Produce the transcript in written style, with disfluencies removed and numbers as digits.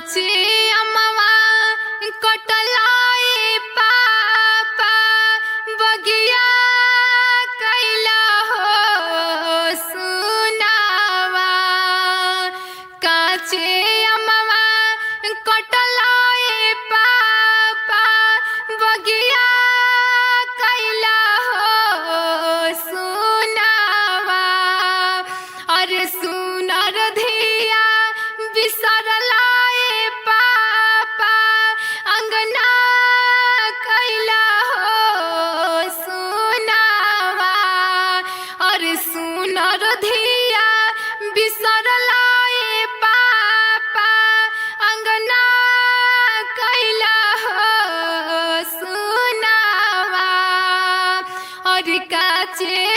काचे अमवा कटलाई पापा बगिया कैला हो सुनावा। काचे अमवा कटलाई पापा बगिया कैला हो सुनावा। अरे सुनर धिया बिसरलाए पापा अंगना कैला हो सुनावा। अरे सुनर धिया बिसरलाए पापा अंगना कैला हो सुनावा। और काचे